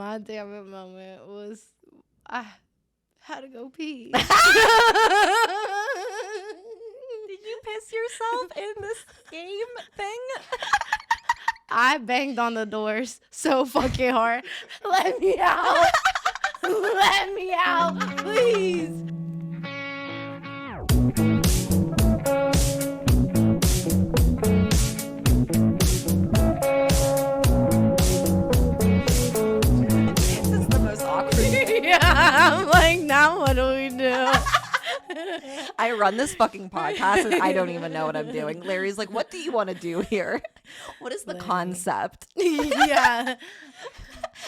My damn it moment was I had to go pee. Did you piss yourself in this game thing? I banged on the doors so fucking hard. Let me out. Let me out, please. This is the most awkward. Yeah, I'm like, now what do we do? I run this fucking podcast and I don't even know what I'm doing. Larry's like, what do you want to do here? What is the concept? Yeah.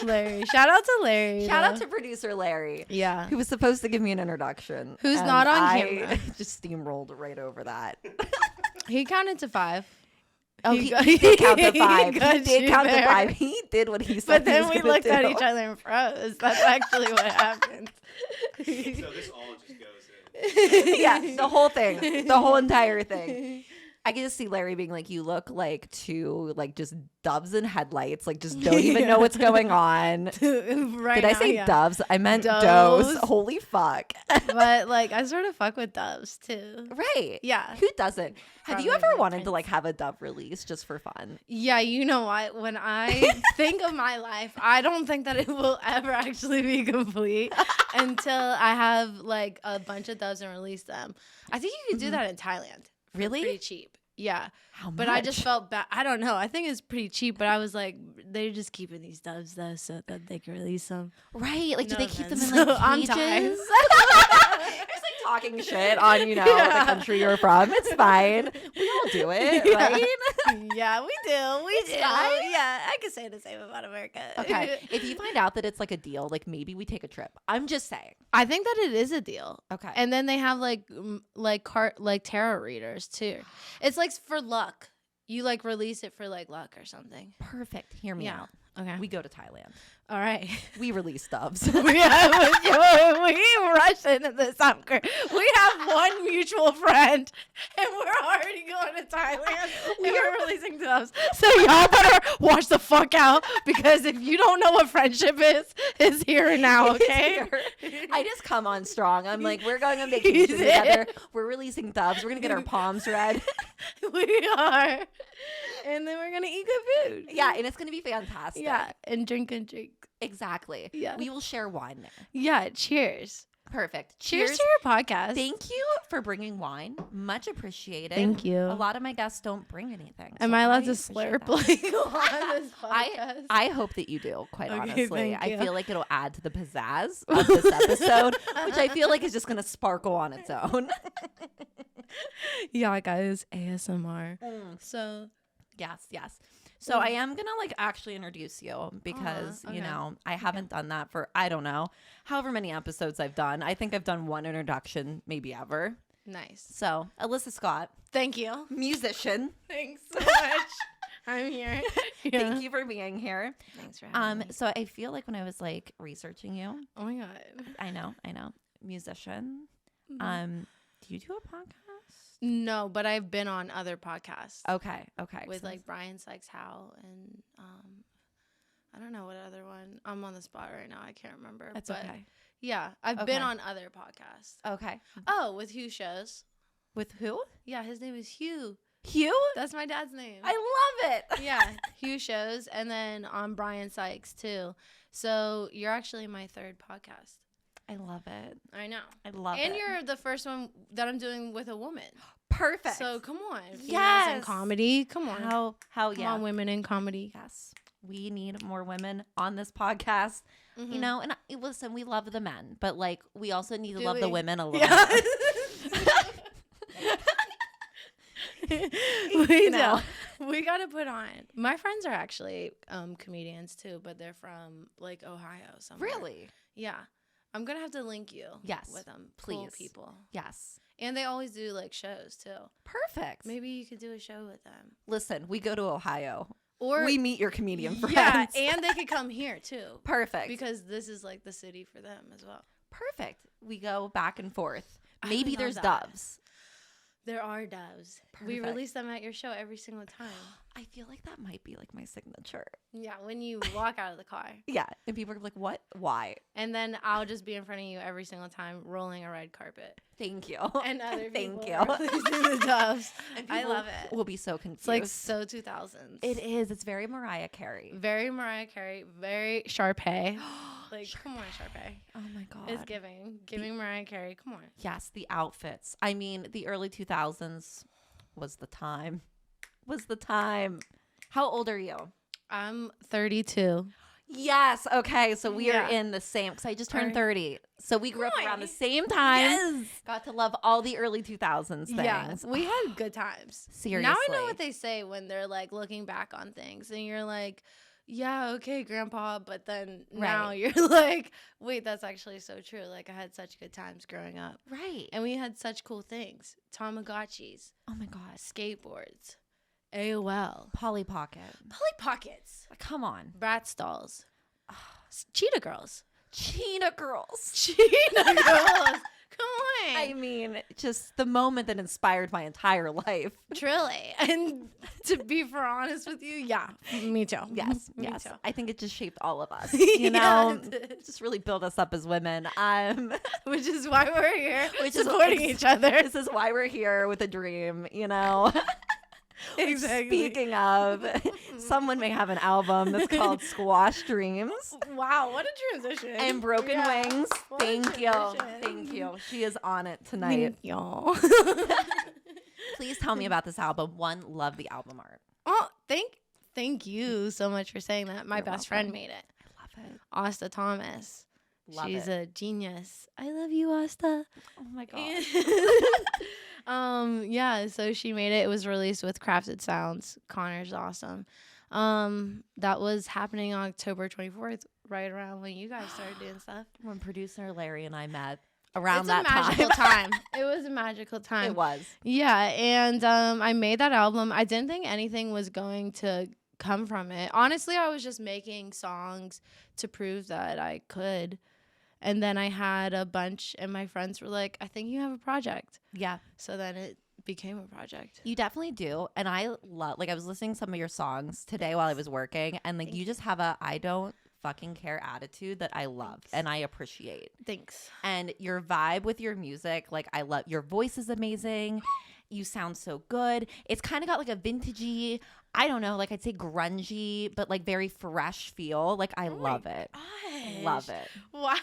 Larry. Shout out to Larry. Shout out to producer Larry. Yeah. Who was supposed to give me an introduction. Who's and not on I camera. just steamrolled right over that. He counted to 5. Oh, he did count to 5. He got did you count to there. 5. He did what he said. But then he we was gonna looked at do. each other and froze. That's actually what happened. So this all just goes in. Yeah, the whole thing, the whole entire thing. I can just see Larry being like, you look like two, like, just doves in headlights, like, just don't even know what's going on. Right Did I now, say yeah. doves? I meant Does. does. Holy fuck. But like, I sort of fuck with doves too. Right. Yeah. Who doesn't? Have you Probably ever my wanted to, prince. like, have a dove release just for fun? Yeah, you know what? When I think of my life, I don't think that it will ever actually be complete until I have like a bunch of doves and release them. I think you can do that in Thailand. For Really? Pretty cheap. Yeah. How much? But I just felt bad. I don't know. I think it's pretty cheap, but I was like, they're just keeping these doves though so that they can release them. Right. Like, do No they keep them in, offense. like, I'm cages? Thai. It's like talking shit on, you know, Yeah. the country you're from. It's fine. We all do it, Yeah. right? Yeah, we do. We do. fine. Yeah, I could say the same about America. Okay. If you find out that it's like a deal, like maybe we take a trip. I'm just saying. I think that it is a deal. Okay. And then they have like tarot readers too. It's like for luck. You like release it for like luck or something. Perfect. Hear me out. Okay. We go to Thailand. All right. We release doves. we rush into this sucker. We have one mutual friend, and we're already going to Thailand. And we're releasing doves. So y'all better watch the fuck out, because if you don't know what friendship is, it's here and now. Okay. I just come on strong. I'm like, we're going on vacation together. We're releasing doves. We're gonna get our palms red. We are. And then we're gonna eat good food. Yeah, and it's gonna be fantastic. Yeah, and drink. Exactly. Yeah. We will share wine there. Yeah, cheers. Perfect. Cheers to your podcast. Thank you for bringing wine. Much appreciated. Thank you. A lot of my guests don't bring anything. Am so I allowed to appreciate slurp that. like on this podcast? I hope that you do, quite Okay, honestly. thank I you. feel like it'll add to the pizzazz of this episode, which I feel like is just going to sparkle on its own. Yeah, guys, ASMR. So Yes. So I am going to like actually introduce you because, okay. you know, I haven't done that for, I don't know, however many episodes I've done. I think I've done one introduction, maybe ever. nice. So Alyssa Scott, Thank you. musician. Thanks so much. I'm here. Thank you for being here. Thanks for having me. So I feel like when I was like researching you, Oh my god. I know, musician. Mm-hmm. Do you do a podcast? No, but I've been on other podcasts. Okay. With So- like Brian Sykes Howell and I don't know what other one. I'm on the spot right now. I can't remember. That's but okay. Yeah, I've Okay. been on other podcasts. Okay. Oh, with Hugh shows. With who? Yeah, his name is Hugh. Hugh? That's my dad's name. I love it. Yeah, Hugh shows, and then on Brian Sykes too. So you're actually my third podcast. I love it. I know. I love it. And you're the first one that I'm doing with a woman. perfect. So come on, females in Yes. comedy. Come on, how come yeah. on, women in comedy. Yes. We need more women on this podcast. Mm-hmm. You know, and listen, we love the men, but like we also need to Do love the we? women a little Yeah. more. We know. do. We gotta put on. My friends are actually comedians too, but they're from like Ohio somewhere. Really? Yeah. I'm gonna have to link you. Yes, With them. Cool please. people. Yes. And they always do like shows too. Perfect. Maybe you could do a show with them. Listen, we go to Ohio. Or We meet your comedian friends. yeah, and they could come here too. Perfect. Because this is like the city for them as well. Perfect. We go back and forth. I Maybe love there's that. doves. There are doves. We Perfect. release them at your show every single time. I feel like that might be like my signature. Yeah, when you walk out of the car. Yeah. And people are like, what? Why? And then I'll just be in front of you every single time rolling a red carpet. Thank you. And other people Thank you. are releasing the doves. And I people love it. Will be so confused. It's like so 2000s. It is. It's very Mariah Carey. Very Mariah Carey, very Sharpay. Like, come on, Sharpay. Oh my God. It's giving Mariah Carey. Come on. Yes, the outfits. I mean, the early 2000s was the time. How old are you? I'm 32. Yes. Okay. So we are Yeah. in the same, because I just turned Right. 30. So we grew up Nice. around the same time. Yes. Got to love all the early 2000s things. Yeah, we had good times. Seriously. Now I know what they say when they're like looking back on things, and you're like, yeah, okay, grandpa, but then now Right. you're like, wait, that's actually so true. Like, I had such good times growing up, Right. and we had such cool things: Tamagotchis, Oh my God. skateboards, AOL, Polly Pocket. Polly Pockets, Come on. Bratz dolls, Cheetah Girls, Cheetah Girls. Cheetah Girls. Come on, I mean, just the moment that inspired my entire life. truly. And to be for honest with you, yeah, me too. Yes, Me yes. too. I think it just shaped all of us. Yeah, You know, it did. just really built us up as women. Which is why we're here, Which is supporting each other. This is why we're here with a dream. You know. Exactly. Speaking of, someone may have an album that's called Squash Dreams Wow, what a transition. and Broken Yeah. Wings. What a Thank you. transition. Thank you. She is on it tonight. Thank y'all. Please tell me about this album. One, love the album art. Oh, thank you so much for saying that. My You're best friend welcome. made it. I love it. Asta Thomas. Love She's it. a genius. I love you, Asta. Oh my God. Yeah, so she made it. It was released with Crafted Sounds. Connor's awesome. That was happening on October 24th, right around when you guys started doing stuff. When producer Larry and I met around It's that a magical time. time. It was a magical time. It was. Yeah, and I made that album. I didn't think anything was going to come from it. Honestly, I was just making songs to prove that I could. And then I had a bunch, and my friends were like, I think you have a project. Yeah. So then it became a project. You definitely do. And I love, like, I was listening to some of your songs today while I was working, and like, you just have a I don't fucking care attitude that I love and I appreciate. Thanks. And your vibe with your music, like, I love your voice is amazing. You sound so good. It's kind of got like a vintagey, I don't know, like I'd say grungy, but like very fresh feel. Like, I love it. Love it. Wow.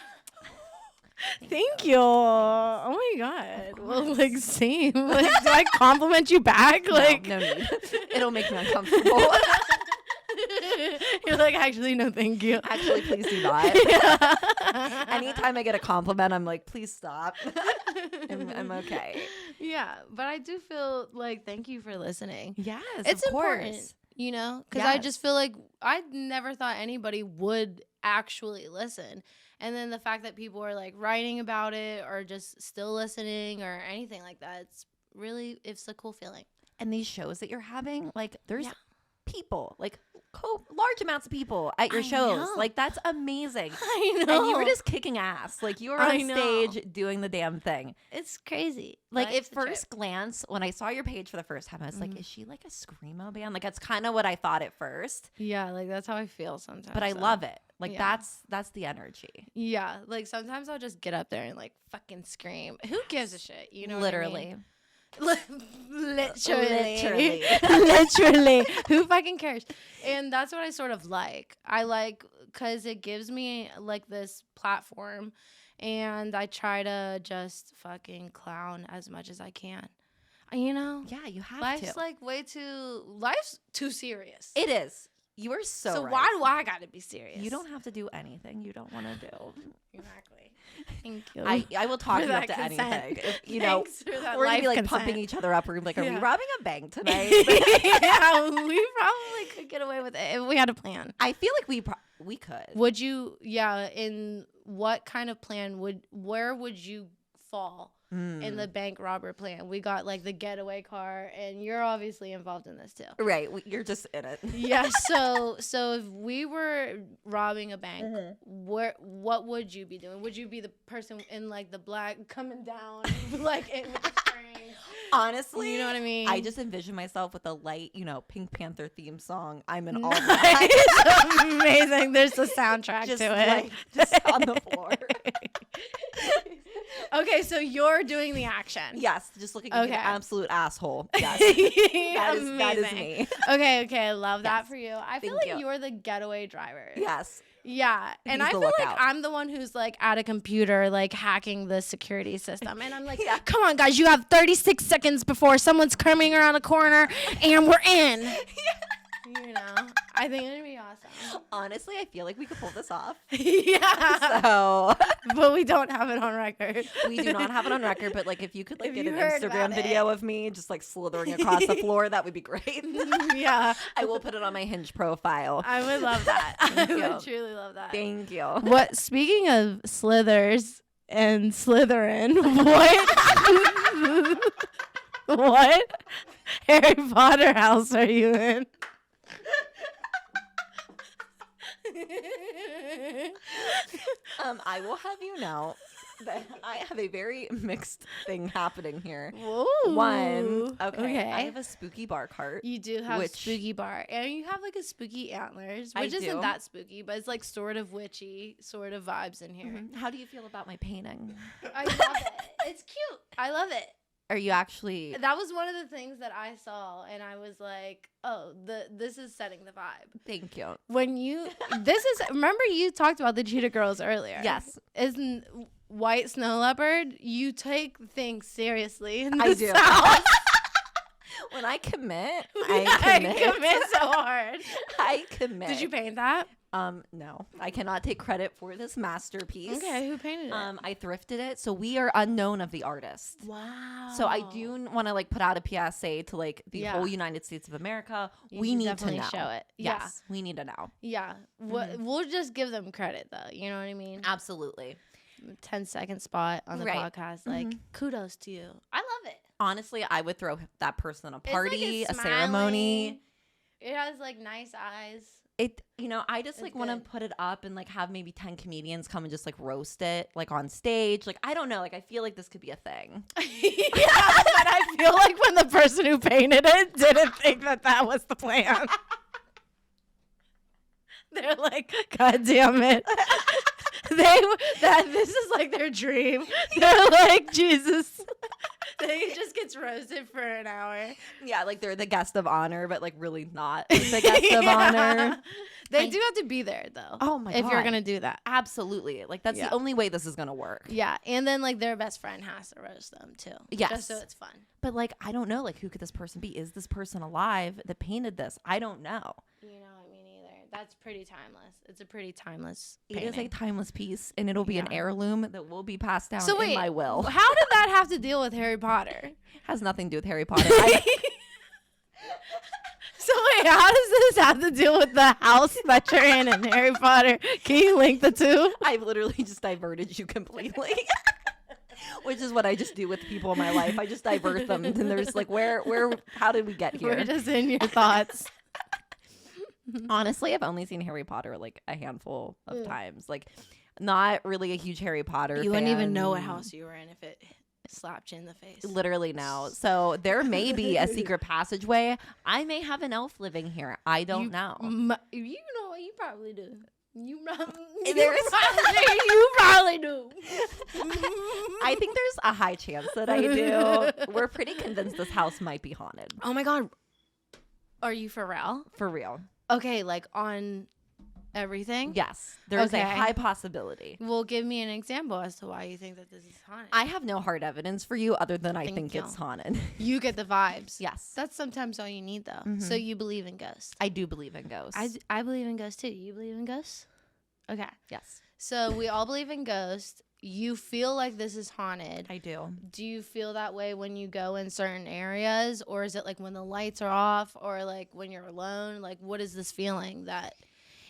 Thank you. Oh my God. Well, like, same. Like, do I compliment you back? Like, No need. It'll make me uncomfortable. You're like, actually, no, thank you. Actually, please do not. Anytime I get a compliment, I'm like, please stop. I'm okay. Yeah, but I do feel like, thank you for listening. Yes, It's of course. important, you know, because I Yes. just feel like I never thought anybody would actually listen. And then the fact that people are like writing about it or just still listening or anything like that, it's a cool feeling. And these shows that you're having, like, there's Yeah. people, like large amounts of people at your I shows. know. Like, that's amazing. I know. And you were just kicking ass. Like, you were I on know. stage doing the damn thing. it's crazy. Like, Life's at a trip. first glance, when I saw your page for the first time, I was like, Mhm. is she like a screamo band? Like, that's kind of what I thought at first. Yeah, like that's how I feel sometimes. But I though. love it. Like, Yeah. that's the energy. Yeah, like sometimes I'll just get up there and like fucking scream. Who gives a shit? You know, what I Literally. mean? Literally. Literally. Literally. Who fucking cares? And that's what I sort of like. I like because it gives me like this platform, and I try to just fucking clown as much as I can. You know, Yeah, you have life's to. like life's too serious. It is. You are so right. why do I gotta be serious? You don't have to do anything you don't want to do. Exactly. Thank you. I will talk For you up that to consent. anything. If, you know, Thanks for that we're gonna be life like consent. pumping each other up. We're gonna be like, are we Yeah. robbing a bank tonight? Yeah, we probably could get away with it if we had a plan. I feel like we could. Would you? Yeah. In what kind of plan where would you fall in the bank robber plan? We got like the getaway car, and you're obviously involved in this too. Right, you're just in it. Yeah. So if we were robbing a bank, what would you be doing? Would you be the person in like the black coming down like with the string? Honestly, You know what I mean? I just envision myself with a light, Pink Panther theme song. I'm in all It's amazing. There's a soundtrack just to it. like just on the floor. Okay, so you're doing the action. Yes, just looking like Okay. an absolute asshole. Yes, that is Amazing. me. Okay, I love that Yes. for you. I feel Thank like you. you're the getaway driver. Yes. Yeah, and He's I the feel like lookout. I'm the one who's like at a computer, like hacking the security system, and I'm like, Yeah. "Come on, guys, you have 36 seconds before someone's coming around a corner, and we're in." You know, I think it'd be awesome. Honestly, I feel like we could pull this off. Yeah, So but we don't have it on record. we do not have it on record, but like if you could like If get you an heard Instagram about video it. of me just like slithering across the floor, that would be great. Yeah, I will put it on my Hinge profile. I would love that. I Thank would you. truly love that. Thank you. What? Speaking of slithers and Slytherin, what? What Harry Potter house are you in? I will have you know that I have a very mixed thing happening here. Whoa. One, okay, I have a spooky bar cart. You do have which- spooky bar, and you have like a spooky antlers, I which isn't do. that spooky, but it's like sort of witchy, sort of vibes in here. How do you feel about my painting? I love it. It's cute. I love it. Are you actually? That was one of the things that I saw, and I was like, "Oh, this is setting the vibe." Thank you. When you, this is, remember you talked about the Cheetah Girls earlier. Yes. Isn't White Snow Leopard? You take things seriously in I this do. house. When I commit, I I commit. commit so hard. I commit. Did you paint that? No, I cannot take credit for this masterpiece. Okay, who painted it? I thrifted it, so we are unknown of the artist. Wow. So I do want to like put out a PSA to like the Yeah. whole United States of America. You We should need to definitely know. show it. Yeah. Yes, we need to know. Yeah. We'll just give them credit though. You know what I mean? Absolutely. 10-second spot on the Right. podcast. Like, kudos to you. I love it. Honestly, I would throw that person a It's, like, party, a smiling. ceremony. It has like nice eyes. I just It's like want to good. put it up and like have maybe 10 comedians come and just like roast it like on stage. Like, I don't know. Like, I feel like this could be a thing. Yeah, but I feel like when the person who painted it didn't think that was the plan. They're like, God damn it. This is like their dream. They're like, Jesus. They just gets roasted for an hour. Yeah, like they're the guest of honor, but like really not the guest of Yeah. honor. They do have to be there though. Oh my if you're God. gonna do that. Absolutely. Like that's Yeah. the only way this is gonna work. Yeah, and then like their best friend has to roast them too. Yes. Just so it's fun. But like I don't know, like who could this person be? Is this person alive that painted this? I don't know. You know, I mean, either. That's pretty timeless. It's a pretty timeless It is a painting. timeless piece, and it'll be an Yeah. heirloom that will be passed down So wait, in my will. how did that have to deal with Harry Potter? Has nothing to do with Harry Potter. So wait, how does this have to deal with the house that you're in Harry Potter? Can you link the two? I've literally just diverted you completely. Which is what I just do with people in my life. I just divert them, and they're just like, where, how did we get here? We're just in your thoughts. Honestly, I've only seen Harry Potter like a handful of times. Like, not really a huge Harry Potter. You wouldn't even know what fan. house you were in if it slapped you in the face. Literally no. So there may be a secret passageway. I may have an elf living here. I don't know. You know what? You probably do. You probably do. I think there's a high chance that I do. We're pretty convinced this house might be haunted. Oh my God. Are you for real? For real. Okay, like on everything? Yes. There's Okay. a high possibility. Well, give me an example as to why you think that this is haunted. I have no hard evidence for you other than I Thank think you. it's haunted. You get the vibes. Yes. That's sometimes all you need, though. So you believe in ghosts. I do believe in ghosts. I believe in ghosts, too. You believe in ghosts? Okay. yes. So we all believe in ghosts. You feel like this is haunted. I do. Do you feel that way when you go in certain areas? Or is it like when the lights are off? Or like when you're alone? Like, what is this feeling that...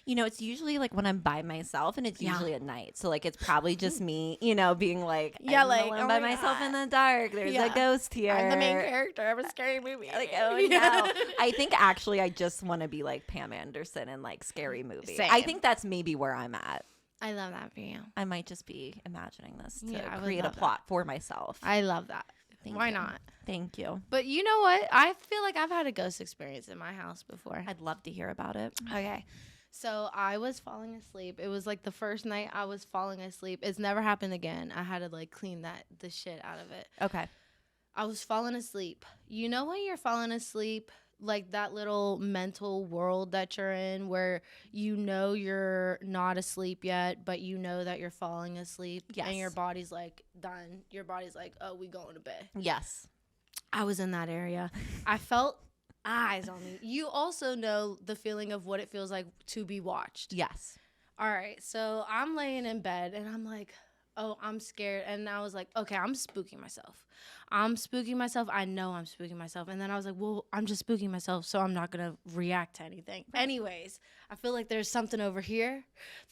You know, it's usually like when I'm by myself, and it's Yeah. usually at night. So like it's probably just me, being like, Yeah, I'm like, alone oh by my myself God. in the dark. There's Yeah. a ghost here. I'm the main character of a scary movie. Like, oh no. I think actually I just want to be like Pam Anderson in like Scary Movie. I Same. think that's maybe where I'm at. I love that for you. I might just be imagining this to Yeah, I would create a love that. plot for myself. I love that. Why not? Thank you. But you know what? I feel like I've had a ghost experience in my house before. I'd love to hear about it. Okay. So I was falling asleep. It was like the first night I was falling asleep. It's never happened again. I had to like clean the shit out of it. Okay. I was falling asleep. You know when you're falling asleep, like that little mental world that you're in where you know you're not asleep yet, but you know that you're falling asleep. Yes. And your body's like done. Your body's like, oh, we going to bed. Yes. I was in that area. I felt eyes on me. You also know the feeling of what it feels like to be watched. Yes. All right. So I'm laying in bed and I'm like, oh, I'm scared. And I was like, okay, I'm spooking myself. I know I'm spooking myself. And then I was like, well, I'm just spooking myself, so I'm not going to react to anything. Anyways, I feel like there's something over here.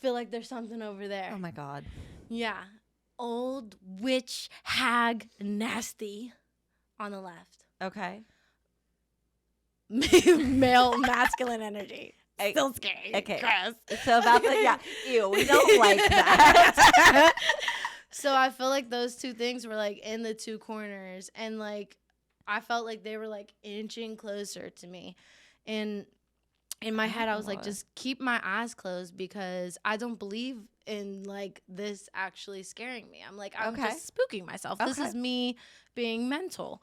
Feel like there's something over there. Oh, my God. Yeah. Old witch, hag, nasty on the left. Okay. Male, masculine energy. Still scary. Okay. Gross. So about ew, we don't like that. So I feel like those two things were like in the two corners, and like I felt like they were like inching closer to me. And in my head I was like, just keep my eyes closed because I don't believe in like this actually scaring me. I'm like, I'm just spooking myself. This is me being mental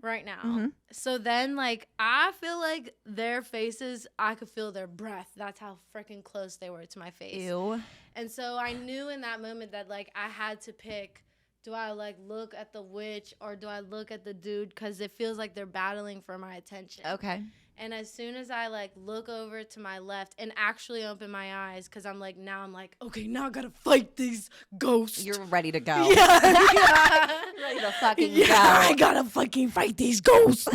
right now. Mm-hmm. So then like I feel like their faces, I could feel their breath. That's how freaking close they were to my face. Ew. And so I knew in that moment that like I had to pick, do I like look at the witch or do I look at the dude? Because it feels like they're battling for my attention. Okay. And as soon as I like look over to my left and actually open my eyes, because I'm like, okay, now I gotta fight these ghosts. You're ready to go. Yeah. Ready to fucking go. I gotta fucking fight these ghosts.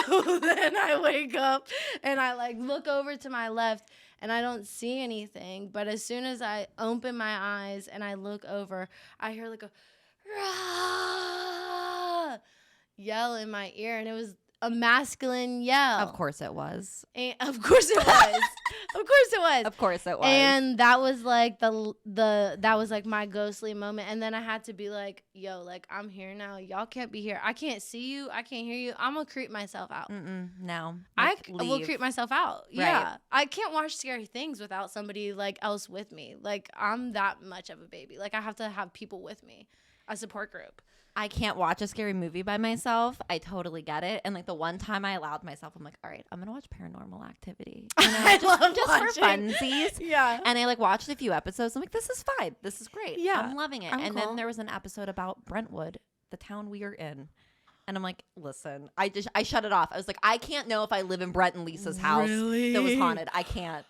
So then I wake up and I like look over to my left and I don't see anything. But as soon as I open my eyes and I look over, I hear like a rah yell in my ear, and it was a masculine yell. Of course it was. And of course it was. Of course it was. Of course it was. And that was like that was like my ghostly moment. And then I had to be like, yo, like I'm here now. Y'all can't be here. I can't see you. I can't hear you. I'm gonna creep myself out. No. I Like, will leave. creep myself out. Right. Yeah. I can't watch scary things without somebody like else with me. Like I'm that much of a baby. Like I have to have people with me. A support group. I can't watch a scary movie by myself. I totally get it. And like the one time I allowed myself, I'm like, all right, I'm gonna watch Paranormal Activity. You know, I love just for watching. funsies. Yeah. And I like watched a few episodes. I'm like, this is fine. This is great. Yeah. I'm loving it. I'm and cool. then there was an episode about Brentwood, the town we are in. And I'm like, listen, I shut it off. I was like, I can't know if I live in Brent and Lisa's house that was haunted. I can't.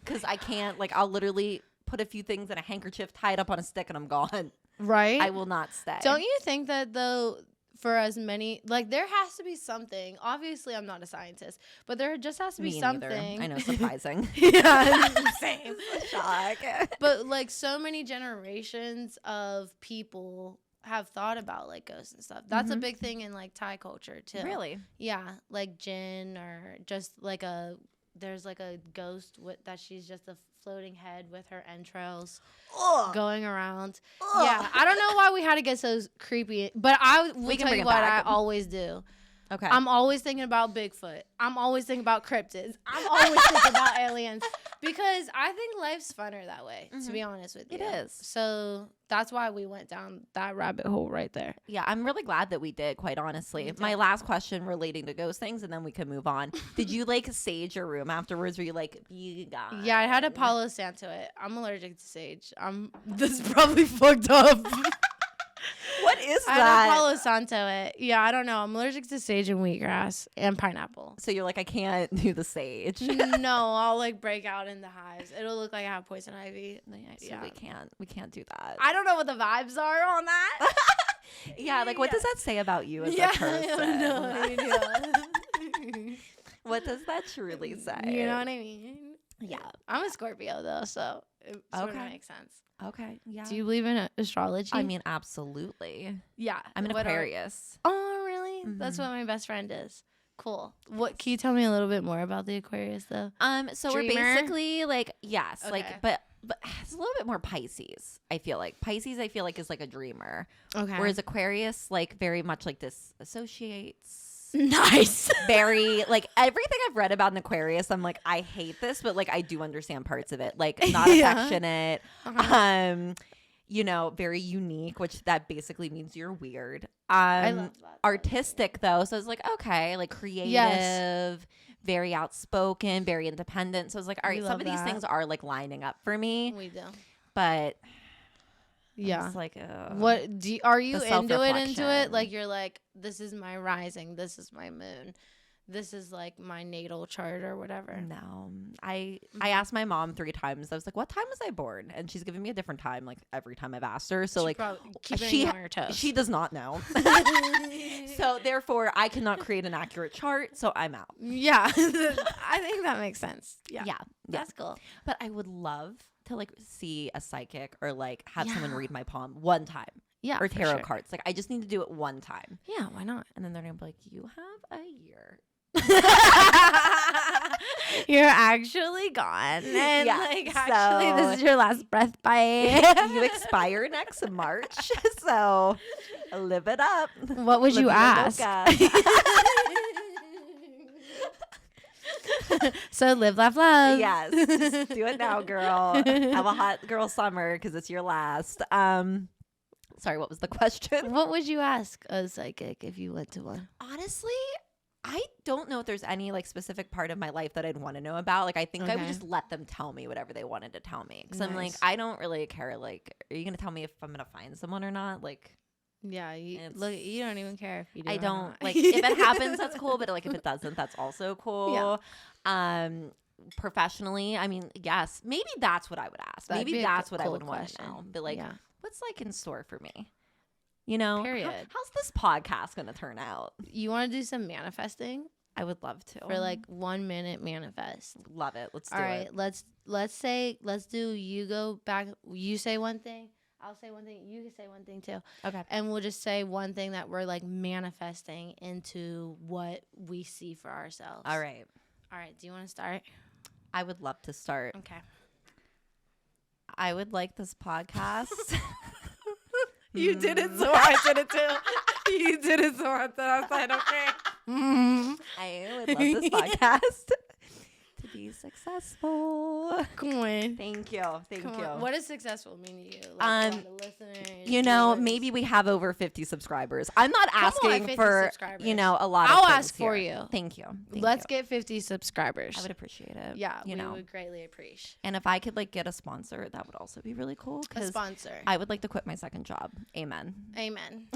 Because I can't, like, I'll literally put a few things in a handkerchief, tie it up on a stick, and I'm gone. Right? I will not stay. Don't you think that though, for as many, like there has to be something. Obviously, I'm not a scientist, but there just has to be Me something. neither. I know, surprising. Yeah, same. Shock. But like so many generations of people have thought about like ghosts and stuff. That's a big thing in like Thai culture too. Really? Yeah, like jinn or just like there's like a ghost that she's just a floating head with her entrails going around. Yeah, I don't know why we had to get so creepy, but I will We can tell bring you it what back. I always do. Okay. I'm always thinking about Bigfoot. I'm always thinking about cryptids. I'm always thinking about aliens because I think life's funner that way, to be honest with you. It is. So that's why we went down that rabbit hole right there. Yeah, I'm really glad that we did, quite honestly. My last question relating to ghost things, and then we can move on. Did you like sage your room afterwards? Were you like, be gone? Yeah, I had a Palo Santo it. I'm allergic to sage. This is probably fucked up. What is I had a that? Palo Santo it. Yeah, I don't know. I'm allergic to sage and wheatgrass and pineapple. So you're like, I can't do the sage. No, I'll like break out into hives. It'll look like I have poison ivy. So Yeah. we can't do that. I don't know what the vibes are on that. Yeah, like what does that say about you as a I person? don't know. What does that truly say? You know what I mean? Yeah. I'm a Scorpio though, so it sort of Okay. makes sense. Okay. Yeah. Do you believe in astrology? I mean, absolutely. yeah. I'm an What are- Aquarius. Oh, really? That's what my best friend is. Cool. What can you tell me a little bit more about the Aquarius though? So we're Dreamer? basically like, yes, like, Okay. but but it's a little bit more Pisces. I feel like Pisces is like a dreamer, Okay. whereas Aquarius like very much like disassociates. Nice. Very like everything I've read about an Aquarius, I'm like, I hate this, but like I do understand parts of it. Like not Yeah. affectionate, you know, very unique, which that basically means you're weird. I love that. Artistic though, so it's like okay, like creative, very outspoken, very independent. So it's like all We right, love some of these that. things are like lining up for me, We do. but Yeah. it's like What do you, are you the into it? Into it? self-reflection. Like you're like, this is my rising. This is my moon. This is like my natal chart or whatever. No, I asked my mom 3 times. I was like, "What time was I born?" And she's giving me a different time, like every time I've asked her. So She like, probably keeping she you on your toes. she does not know. So therefore, I cannot create an accurate chart. So I'm out. Yeah, I think that makes sense. Yeah, Yeah. that's cool. But I would love to like see a psychic or like have someone Yeah. read my palm one time Yeah, or for tarot sure. cards. Like I just need to do it one time, Yeah, why not? and then they're gonna be like, "You have a year." You're actually gone, and Yeah, like actually, so- this is your last breath. Bye. You expire next March, so live it up. What would you Live ask? So live, laugh, love. Yes, just do it now, girl. Have a hot girl summer because it's your last. Sorry, what was the question? What would you ask a psychic if you went to one? Honestly, I don't know if there's any like specific part of my life that I'd want to know about. Like, I think I would Okay. just let them tell me whatever they wanted to tell me. Because I'm like, Nice. I don't really care. Like, are you gonna tell me if I'm gonna find someone or not? Like, Yeah, you It's- look. You don't even care if you do. I or don't not. like if it happens, that's cool. But like if it doesn't, that's also cool. Professionally, I mean, yes, maybe that's what I would ask. That'd be Maybe a that's what I cool would want to question. know. But like, Yeah. what's like in store for me? You know, Period. how's this podcast gonna turn out? You want to do some manifesting I would love to. for like 1 minute manifest. love it. Let's do All right, it. let's do. You go back. You say one thing. I'll say one thing. You can say one thing too. Okay. And we'll just say one thing that we're like manifesting into what we see for ourselves. All right. All right. Do you want to start? I would love to start. Okay. I would like this podcast. You did it, so I did it too. You did it, so I said, okay. I would love this podcast to be successful. Come on. Thank you. Thank Come you. on. What does successful mean to you? Like, a lot of listeners, You know, viewers? maybe we have over 50 subscribers. I'm not Come on, asking 50 for, subscribers. you know, a lot of I'll things ask for here. you. Thank you. Thank Let's you. get 50 subscribers. I would appreciate it. Yeah, you we know. would greatly appreciate And if I could like get a sponsor, that would also be really cool a because sponsor. I would like to quit my second job. Amen. Amen.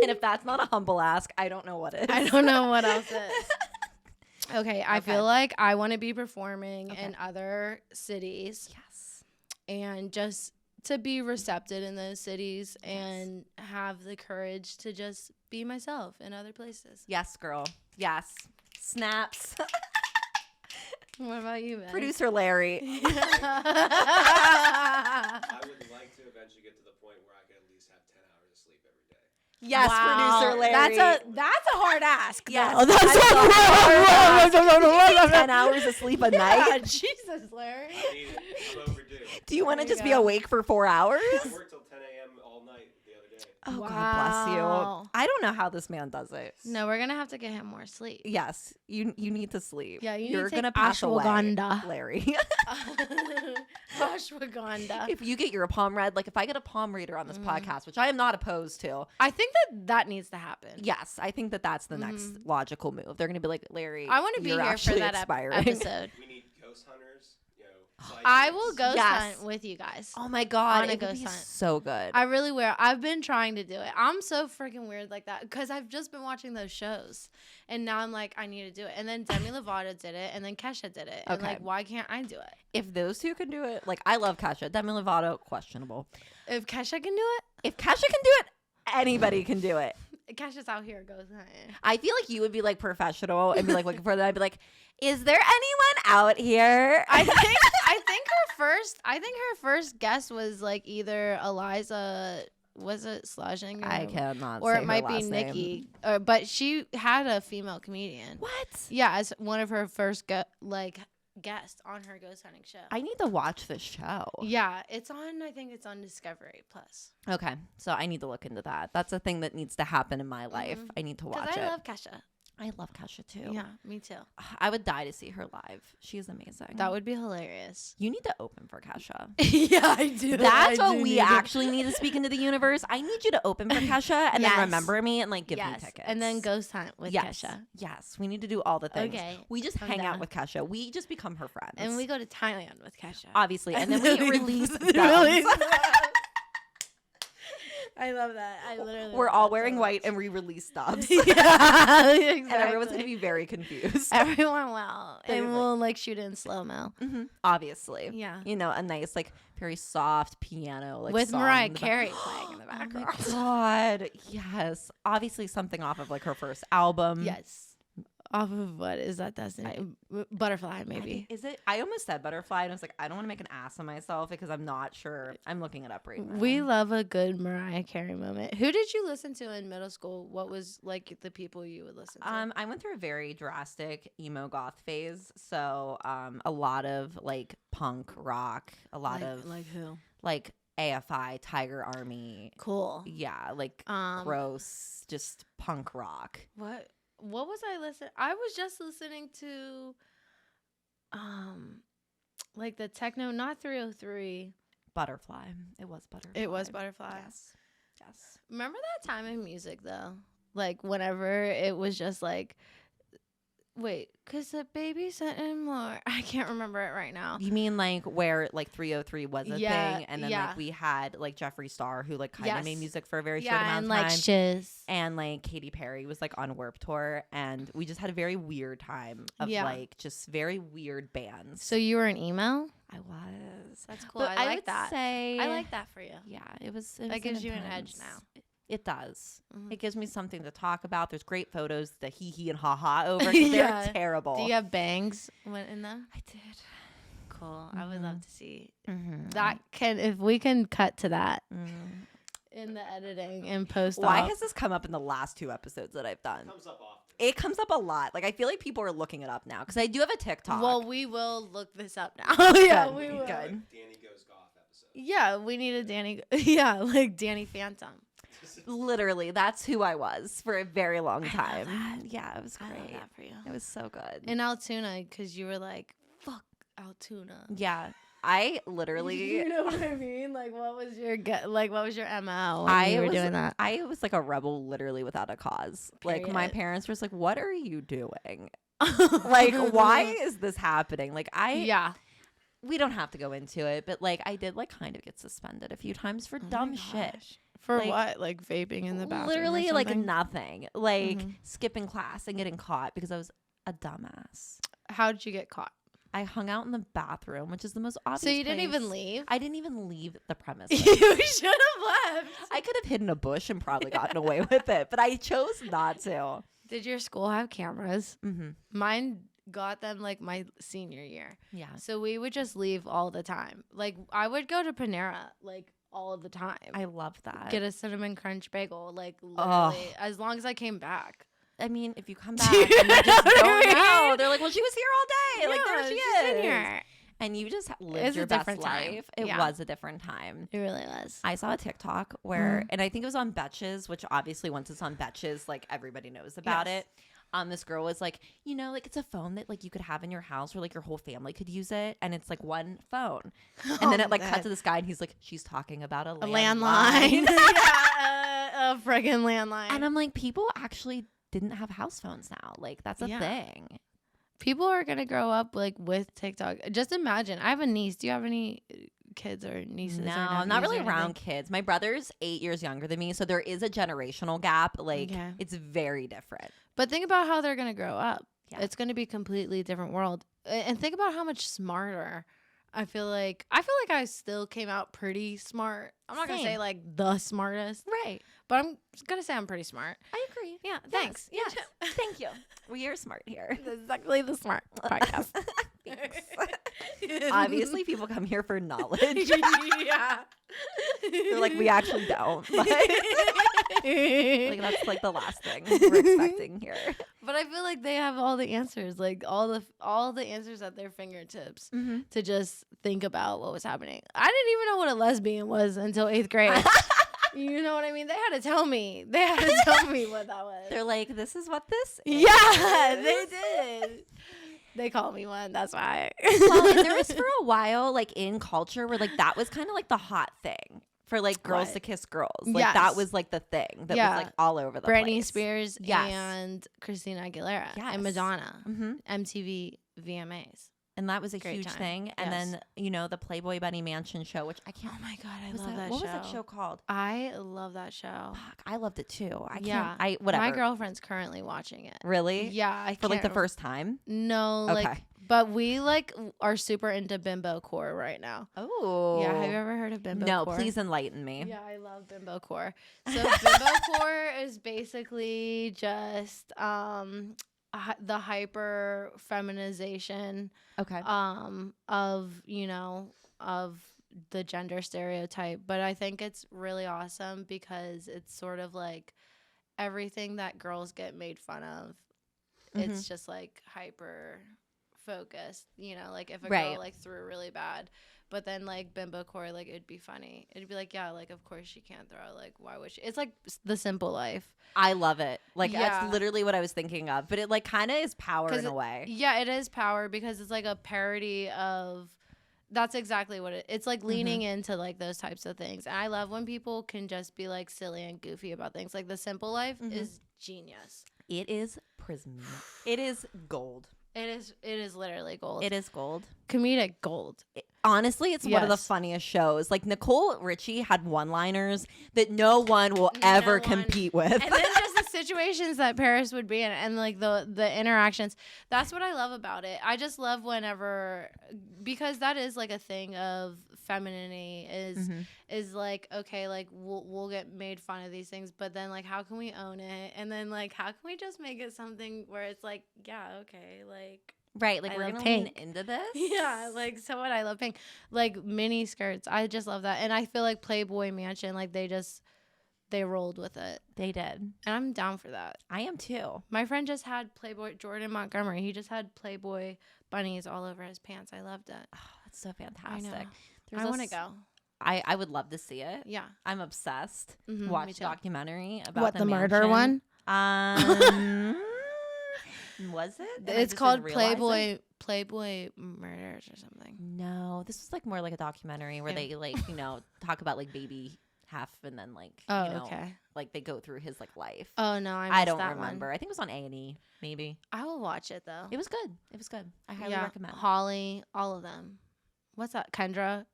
And if that's not a humble ask, I don't know what is. I don't know what else is. Okay, I Okay. feel like I want to be performing Okay. in other cities Yes. and just to be recepted in those cities and have the courage to just be myself in other places. Yes, girl. Yes. Snaps. What about you, Ben? Producer Larry. I would like to eventually get to the point where I can at least have 10 hours of sleep every day. Yes, Wow. producer Larry. That's a hard ask. Yes, though. that's That's a hard ask. 10 a hours of sleep a Yeah, night. Jesus, Larry. I need it. I'm overdue. Do you want to There you just be go. awake for 4 hours? I worked till 10 a.m. all night the other day. Oh, God Wow. bless you. I don't know how this man does it. No, we're gonna have to get him more sleep. Yes, you need to sleep. Yeah, you need You're to take gonna pass away, ashwagandha. Larry. Ashwagandha. If you get your palm read, like if I get a palm reader on this podcast, which I am not opposed to, I think that needs to happen. yes, I think that's the next logical move. They're gonna be like, Larry, I want to be you're here for actually that expiring. episode. We need ghost hunters. You know, I psychics. will ghost Yes. hunt with you guys. Oh my God, On a it would ghost be hunt. so good. I really will. I've been trying to do it. I'm so freaking weird like that because I've just been watching those shows, and now I'm like, I need to do it. And then Demi Lovato did it, and then Kesha did it. And Okay. like, why can't I do it? If those two can do it, like I love Kesha, Demi Lovato, questionable. If Kesha can do If Kesha can do it, anybody can do it. it, Kesha's out here ghost hunting. I feel like you would be like professional and be like looking for them. I'd be like, is there anyone out here? I think her first guess was like either Eliza was it Slajing? I cannot Or say it her might be last name. Nikki. But she had a female comedian. What? Yeah, as one of her first guests on her ghost hunting show. I need to watch this show. Yeah, it's on. I think it's on Discovery Plus. Okay, so I need to look into that. That's a thing that needs to happen in my life. I need to watch Because it. I love Kesha. I love Kesha too. Yeah, me too. I would die to see her live. She is amazing. That would be hilarious. You need to open for Kesha. Yeah, I do. That's what we actually need to speak into the universe. I need you to open for Kesha and then Yes. remember me and like give me Yes, tickets. and then ghost hunt with yes. Kesha. Yes, we need to do all the things. Okay, We just I'm hang out down. with Kesha. We just become her friends. And we go to Thailand with Kesha. obviously, and then we release Release dubs. I love that. I literally. We're love all that wearing so white much. and we release dubs. Yeah, exactly. And everyone's gonna be very confused. Everyone will, They're and like- we'll like shoot it in slow mo. Obviously, Yeah. you know, a nice like very soft piano like With song Mariah in the Carey playing in the Oh my background. god, yes, obviously something off of like her first album. Yes. Off of what is that? Destiny Butterfly, maybe. Is it? I almost said Butterfly, and I was like, I don't want to make an ass of myself because I'm not sure. I'm looking it up right now. We love a good Mariah Carey moment. Who did you listen to in middle school? What was like the people you would listen to? I went through a very drastic emo goth phase, so a lot of like punk rock, a lot of like who? like AFI, Tiger Army. Cool. Yeah, like gross, just punk rock. What was I listening? I was just listening to like the techno, not 303. Butterfly. It was Butterfly. It was Butterfly. Yes. Remember that time in music though? Like whenever it was just like wait, cause the baby sent in more. I can't remember it right now. You mean like where like 303 was a Yeah, thing, and then yeah. like we had like Jeffree Star who like kind of Yes. made music for a very short Yeah, amount and of like time. shiz. And like Katy Perry was like on Warped Tour, and we just had a very weird time of Yeah. like just very weird bands. So you were an emo? I was. That's cool. But I like would that. Say, I like that for you. Yeah, it was. That gives you an edge intense. now. It does. Mhm. It gives me something to talk about. There's great photos, the hee hee and ha ha over. 'Cause Yeah. They're terrible. Do you have bangs in them? I did. Cool. I would love to see Mm-hmm. that. If we can cut to that Mm. in the editing and post. Why op. has this come up in the last 2 episodes that I've done? Comes up often. It comes up a lot. Like I feel like people are looking it up now because I do have a TikTok. Well, we will look this up now. Yeah, Good, we will. good. Danny Goes Goth episode. Yeah, we need a Danny. Yeah, like Danny Phantom. Literally, that's who I was for a very long I love time. that. Yeah, it was I love great. that for you. It was so good. And Altoona, because you were like, fuck Altoona. Yeah, I literally. You know what I mean? Like, what was your what was your MO when I you were was doing that? I was like a rebel, literally without a cause. Like my Period. parents were just like, "What are you doing? Like, why is this happening?" Like Yeah. we don't have to go into it, but like I did like kind of get suspended a few times for Oh my dumb shit. gosh. For Like, what? Like vaping in the bathroom? Literally or like something? nothing. Like Mhm. skipping class and getting caught because I was a dumbass. How did you get caught? I hung out in the bathroom, which is the most obvious. So you didn't even place. leave? I didn't even leave the premise. You should have left. I could have hidden a bush and probably gotten away with it, but I chose not to. Did your school have cameras? Mm-hmm. Mine got them like my senior year. Yeah. So we would just leave all the time. Like I would go to Panera like all of the time. I love that. Get a cinnamon crunch bagel like literally as long as I came back. I mean, if you come back Do and you you just know what I don't mean? know, they're like, well, she was here all day. Like, there she she's in is. here. And you just lived It's your a best different time. life. It Yeah. was a different time. It really was. I saw a TikTok where, and I think it was on Betches, which obviously once it's on Betches, like everybody knows about Yes. it. This girl was like, you know, like it's a phone that like you could have in your house where like your whole family could use it, and it's like one phone. And then it like cut to this guy, and he's like, she's talking about a a landline. landline. Yeah, a friggin' landline. And I'm like, people actually didn't have house phones now. Like that's a Yeah. thing. People are gonna grow up like with TikTok. Just imagine. I have a niece. Do you have any kids or nieces? No, or I'm nephews not or really around anything? kids. My brother's 8 years younger than me, so there is a generational gap. Like Okay. it's very different. But think about how they're gonna grow up. Yeah. It's gonna be a completely different world. And think about how much smarter. I feel like I still came out pretty smart. I'm not gonna say Same. like the smartest, Right. but I'm gonna say I'm pretty smart. I agree. Yeah, thanks. Yes. Thank you. We are smart here. Exactly the smart podcast. Thanks. Obviously, people come here for knowledge. Yeah. They're like, we actually don't. But like that's like the last thing we're expecting here. But I feel like they have all the answers, like all the answers at their fingertips to just think about what was happening. I didn't even know what a lesbian was until 8th grade. You know what I mean? They had to tell me. They had to tell me what that was. They're like, this is what this is. Yeah, they did. They called me one. That's why. Well, and there was for a while, like in culture, where like that was kind of like the hot thing for like girls to kiss girls. Like that was like the thing that was like all over the Britney place. Spears and Christina Aguilera and Madonna. MTV VMAs. And that was a Great huge time. thing. And then, you know, the Playboy Bunny Mansion show, which I can't. Oh my God, I what was love that What show. was that show called? I love that show. Fuck, I loved it too. I Yeah. can't. Whatever. My girlfriend's currently watching it. Really? Yeah. For like the first time? No, Okay. like, but we like are super into bimbo core right now. Oh. Yeah. Have you ever heard of bimbo No, core? please enlighten me. Yeah, I love bimbo core. So bimbo core is basically just the hyper feminization Okay. of, you know, of the gender stereotype. But I think it's really awesome because it's sort of like everything that girls get made fun of. It's just like hyper focused, you know, like if a girl like threw really bad, but then like bimbo core, like it'd be funny. It'd be like, yeah, like of course she can't throw, like why would she? It's like The Simple Life. I love it. Like that's literally what I was thinking of. But it like kind of is power in a way. Yeah, it is power because it's like a parody of. That's exactly what it's like, leaning into like those types of things. And I love when people can just be like silly and goofy about things. Like The Simple Life is genius. It is prism. It is gold. It is literally gold. It is gold. Comedic gold. Honestly, it's one of the funniest shows. Like Nicole Richie had one-liners that no one will ever compete with. And then just the situations that Paris would be in and like the interactions. That's what I love about it. I just love whenever, because that is like a thing of femininity is like, okay, like we'll get made fun of these things, but then like how can we own it? And then like how can we just make it something where it's like, yeah, okay, like right, like we're gonna lean into this. Yeah, like so what I love pink, like mini skirts. I just love that, and I feel like Playboy Mansion, like they rolled with it. They did, and I'm down for that. I am too. My friend just had Playboy Jordan Montgomery. He just had Playboy bunnies all over his pants. I loved it. Oh, that's so fantastic. I want to go. I would love to see it. Yeah, I'm obsessed. Watch a documentary about what the murder mansion. one. Was it? It's called Playboy Murders or something. No, this was like more like a documentary where they like, you know, talk about like baby half and then like, you know, like they go through his like life. Oh no, I don't remember. I think it was on A&E maybe. I will watch it though. It was good. It was good. I highly recommend. Holly, all of them. What's that? Kendra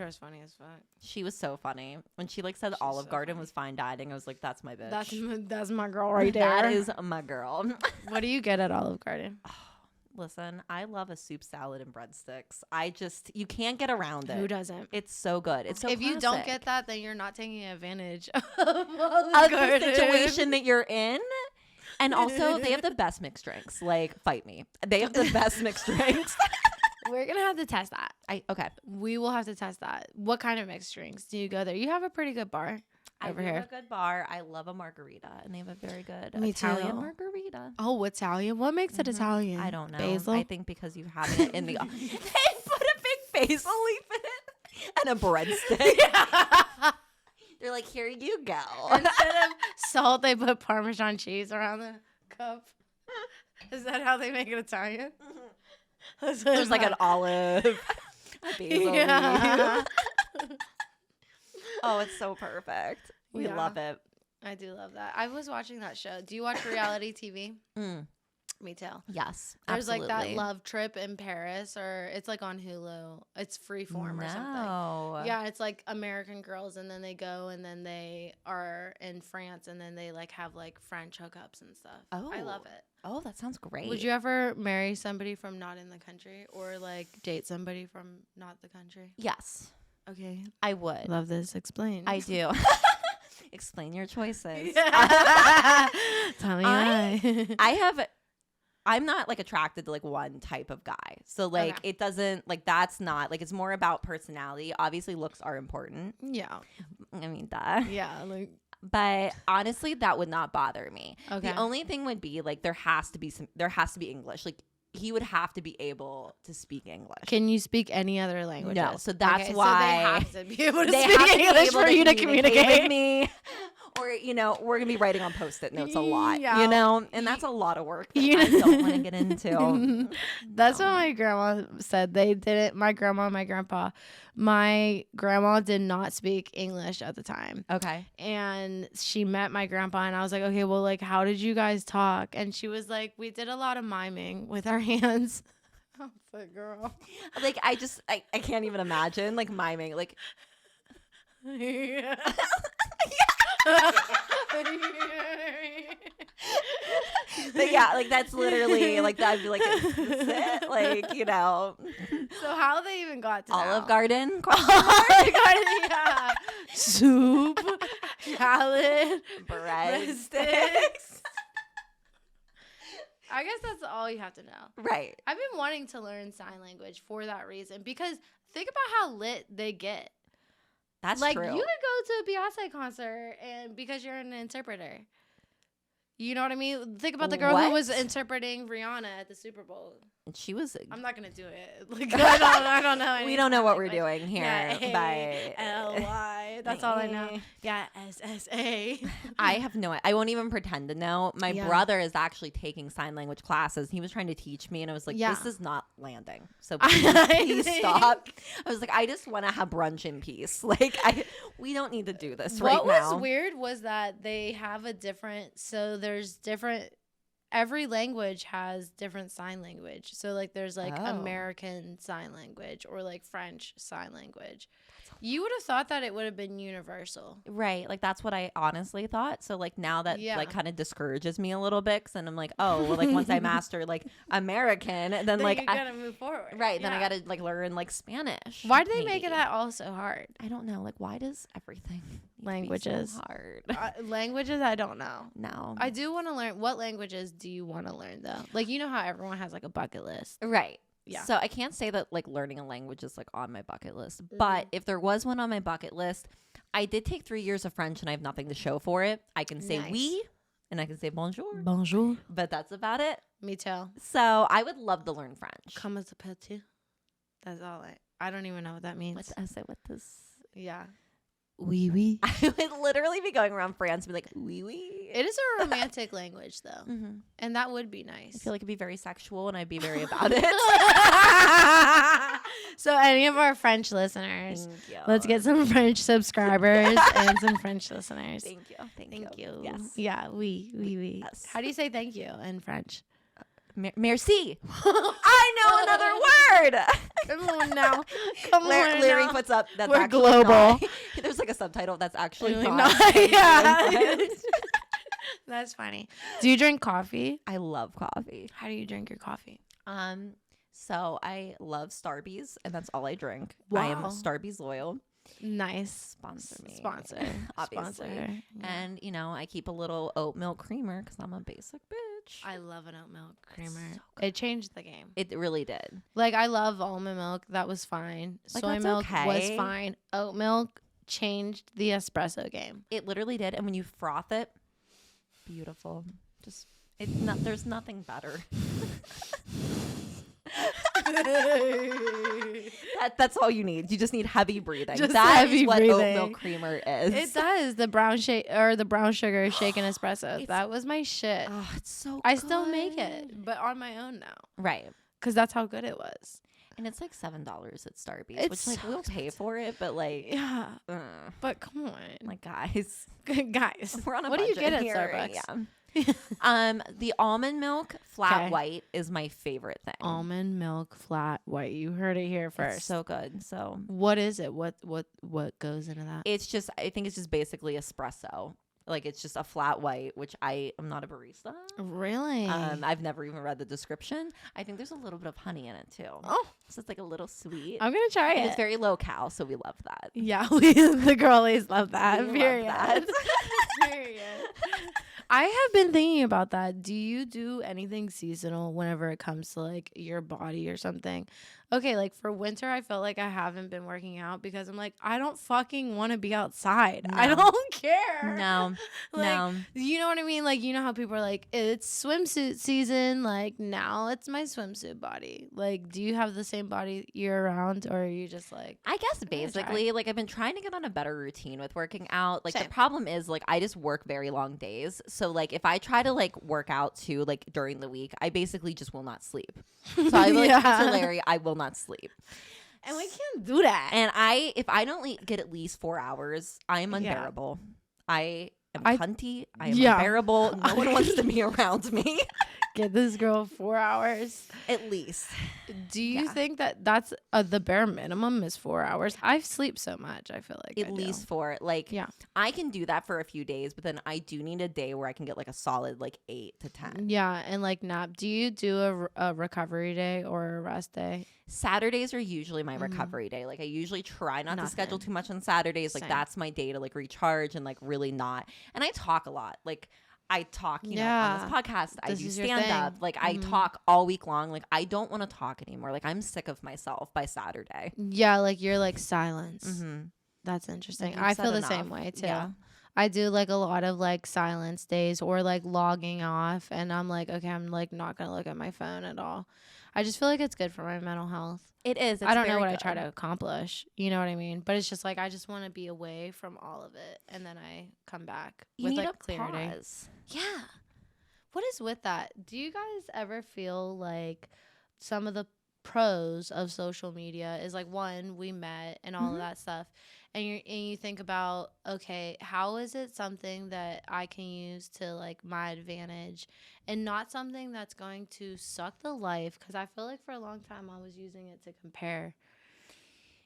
was funny as fuck. She was so funny when she like said Olive Garden was fine dining. I was like, that's my bitch. That's my girl right there. That is my girl. What do you get at Olive Garden? Oh, listen, I love a soup salad and breadsticks. You can't get around it. Who doesn't? It's so good. It's so if classic. you don't get that, then you're not taking advantage of the situation that you're in. And also, they have the best mixed drinks. Like, fight me. They have the best mixed drinks. We're gonna have to test that. Okay. We will have to test that. What kind of mixed drinks do you go there? You have a pretty good bar over here. I have a good bar. I love a margarita, and they have a very good Me Italian too. Margarita. Oh, Italian? What makes it Italian? I don't know. Basil? I think because you have it in the. They put a big basil leaf in it and a breadstick. Yeah. They're like, here you go. Instead of salt, they put Parmesan cheese around the cup. Is that how they make it Italian? There's like an olive, a basil leaf. Oh, it's so perfect. We love it. I do love that. I was watching that show. Do you watch reality TV? Me too. Yes, There's absolutely. like that Love Trip in Paris, or it's like on Hulu. It's Freeform or something. Yeah, it's like American girls, and then they go, and then they are in France, and then they like have like French hookups and stuff. Oh, I love it. Oh, that sounds great. Would you ever marry somebody from not in the country, or like date somebody from not the country? Yes. Okay. I would. Love this. Explain. I do. Explain your choices. Tell me why. I have I'm not like attracted to like one type of guy. So like Okay. it doesn't like that's not like it's more about personality. Obviously looks are important. Yeah. I mean, duh. Yeah. Like, But honestly, that would not bother me. okay. The only thing would be like there has to be English. Like he would have to be able to speak English. Can you speak any other languages? No, so that's Okay, why so they have to be able to they speak have to be English able for you to with communicate. me. Or, you know, we're going to be writing on Post-it notes a lot, Yeah. you know? And that's a lot of work that You I don't want to get into. That's what my grandma said. They didn't. My grandma and my grandpa. My grandma did not speak English at the time. Okay. And she met my grandpa, and I was like, okay, well, like, how did you guys talk? And she was like, we did a lot of miming with our hands. I'm like, girl. Like, I can't even imagine, like, miming. Like, Yeah. but yeah, like, that's literally, like, I'd be like, is this it? Like, you know. So how they even got to Olive now? Garden? Olive Garden, yeah. Soup, salad, Breadsticks. I guess that's all you have to know. Right. I've been wanting to learn sign language for that reason because think about how lit they get. That's like true. you could go to a Beyonce concert and because you're an interpreter. You know what I mean? Think about the girl who was What? interpreting Rihanna at the Super Bowl. And she was. I'm not gonna do it. Like I don't know. We any don't know sign what we're language. doing here. Yeah, But A-L-Y. That's all I know. Yeah, S-S-A. I have no. I won't even pretend to know. My Yeah. brother is actually taking sign language classes. He was trying to teach me, and I was like, Yeah. "This is not landing." So I please think- stop. I was like, "I just want to have brunch in peace. Like, we don't need to do this right What now." was weird was that they have a different. So there's different. Every language has different sign language. So like there's like Oh. American sign language or like French sign language. You would have thought that it would have been universal. Right, like that's what I honestly thought. So like now that Yeah. like kind of discourages me a little bit, because then I'm like, oh, well, like once I master like American, then Then like you gotta move forward. right, then I Yeah. gotta like learn like Spanish. Why do they make it maybe. at all so hard? I don't know. Like, why does everything need to be so Languages. hard? Languages, I don't know. No, I do want to learn. What languages do you want to learn though? Like you know how everyone has like a bucket list. right. Yeah. So I can't say that like learning a language is like on my bucket list, Mm-hmm. but if there was one on my bucket list, I did take 3 years of French and I have nothing to show for it. I can say Nice. oui and I can say bonjour, Bonjour. but that's about it. Me too. So I would love to learn French. Comment s'appelle-tu? That's all I don't even know what that means. What's I say what this? Yeah. Oui, oui. I would literally be going around France and be like, oui, oui. It is a romantic language though. Mm-hmm. And that would be I nice. feel like it'd be very sexual and I'd be very about it. So any of our French listeners, Thank you. let's get some French subscribers and some French listeners. Thank you. Thank you. Yes. Yeah, oui, oui, oui. Yes. How do you say thank you in French? Merci. I know another word. Come on now. Come on Larry now. puts up that's We're actually global. not- There's like a subtitle that's actually Really not. not. Yeah. French. That's funny. Do you drink coffee? I love coffee. How do you drink your coffee? So I love Starbucks, and that's all I drink. I am Wow. Starbucks loyal. Nice. Sponsor me. Sponsor. Obviously. Sponsor. Yeah. And you know, I keep a little oat milk creamer because I'm a basic bitch. I love an oat milk creamer. so It changed the game. It really did. Like I love almond milk. That was fine. Like, Soy that's milk was okay. fine. Oat milk changed the espresso game. It literally did. And when you froth it, beautiful. Just it's not. There's nothing better. That's all you need. You just need heavy breathing. Just That is heavy what oat breathing. milk creamer is. It does the brown shake or the brown sugar shaken espresso. It's- That was my shit. Oh, it's so. I still make good. it, but on my own now Right. because that's how good it was. And it's like $7 at Starbucks, It's which like so we'll pay for it, but like, Yeah, ugh. but come on, like guys, guys. we're on a What do you budget get at here. Starbucks? Yeah. The almond milk flat Okay. white is my favorite thing. Almond milk flat white. You heard it here first. It's so good. So what is it? What goes into that? it's just, I think it's just basically espresso Like it's just a flat white, which I am not a barista. Really? I've never even read the description. I think there's a little bit of honey in it too. Oh, So it's like a little sweet. I'm gonna try And it. it's very low cal, so we love that. Yeah, the girlies love that. We love Period. that. Period. I have been thinking about that. Do you do anything seasonal whenever it comes to like your body or something? Okay, like for winter, I felt like I haven't been working out because I'm like, I don't fucking want to be outside. I No. don't care. No, Like, no. you know what I mean? Like, you know how people are like, it's swimsuit season. Like, now it's my swimsuit body. Like, do you have the same body year round, or are you just like, I guess gonna try. basically, like I've been trying to get on a better routine with working out. Like Same. the problem is like I just work very long days. So like if I try to like work out too like during the week, I basically just will not sleep. So I like Yeah. Larry, I will not sleep. and we can't do that. And if I don't get at least 4 hours, I am unbearable. I am cunty. I am unbearable. No one wants to be around me. Get this girl 4 hours. At least. Do you Yeah. think that that's the bare minimum is 4 hours? I sleep so much. I feel like At least 4. Like, Yeah. I can do that for a few days, but then I do need a day where I can get like a solid like 8 to 10. Yeah, and like nap. Do you do a recovery day or a rest day? Saturdays are usually my recovery day. Like I usually try not to schedule Nothing. too much on Saturdays. Like Same. that's my day to like recharge and like really not. And I talk a lot. Like I talk, you know, on Yeah. this podcast. I This do is your stand up. thing. Like I talk all week long. Like I don't want to talk anymore. Like I'm sick of myself by Saturday. Yeah, like you're like silence. Mm-hmm. That's interesting. Like, I you've feel said the same enough. way too. Yeah. I do like a lot of like silence days or like logging off, and I'm like, okay, I'm like not gonna look at my phone at all. I just feel like it's good for my mental health. It is. I don't know very what I good. try to accomplish. You know what I mean? But it's just like I just want to be away from all of it, and then I come back You with need like a clarity. pause. Yeah. What is with that? Do you guys ever feel like some of the pros of social media is like, one, we met and all of that stuff, and you think about, okay, how is it something that I can use to like my advantage and not something that's going to suck the life? Because I feel like for a long time I was using it to compare.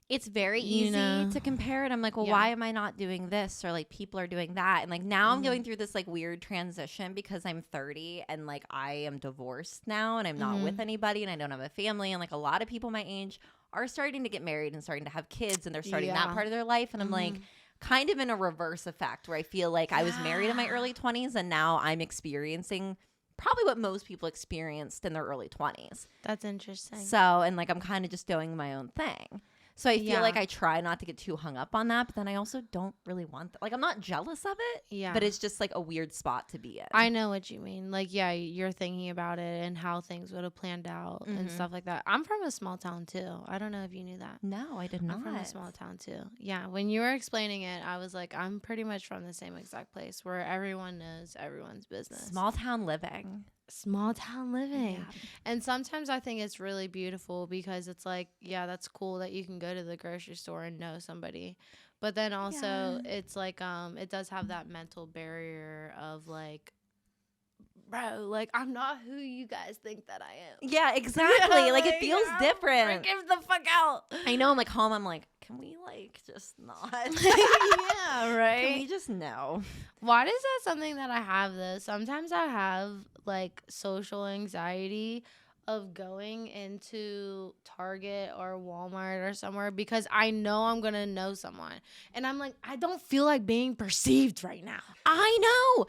It's very You easy know? to compare it. I'm like, well, Yeah. why am I not doing this? Or like people are doing that. And like now I'm going through this like weird transition because I'm 30 and like I am divorced now and I'm not with anybody and I don't have a family. And like a lot of people my age are starting to get married and starting to have kids and they're starting that Yeah. part of their life. And I'm like kind of in a reverse effect where I feel like I was married in my early 20s and now I'm experiencing probably what most people experienced in their early 20s. That's interesting. So, and like I'm kind of just doing my own thing. So I feel Yeah. like I try not to get too hung up on that, but then I also don't really want that. Like I'm not jealous of it, Yeah. but it's just like a weird spot to be in. I know what you mean. Like, yeah, you're thinking about it and how things would have planned out and stuff like that. I'm from a small town too. I don't know if you knew that. No, I did not. I'm from a small town too. Yeah, when you were explaining it, I was like, I'm pretty much from the same exact place where everyone knows everyone's business. Small town living. Small town living. Yeah. And sometimes I think it's really beautiful because it's like, yeah, that's cool that you can go to the grocery store and know somebody. But then also it's like it does have that mental barrier of like, bro, like I'm not who you guys think that I am. Yeah, exactly. like it feels I'm different. freaking the fuck out. I know. I'm like home. I'm like, can we like just not? Yeah, right. Can we just know? Why is that something that I have though? Sometimes I have like social anxiety of going into Target or Walmart or somewhere because I know I'm gonna know someone, and I'm like, I don't feel like being perceived right now. I know.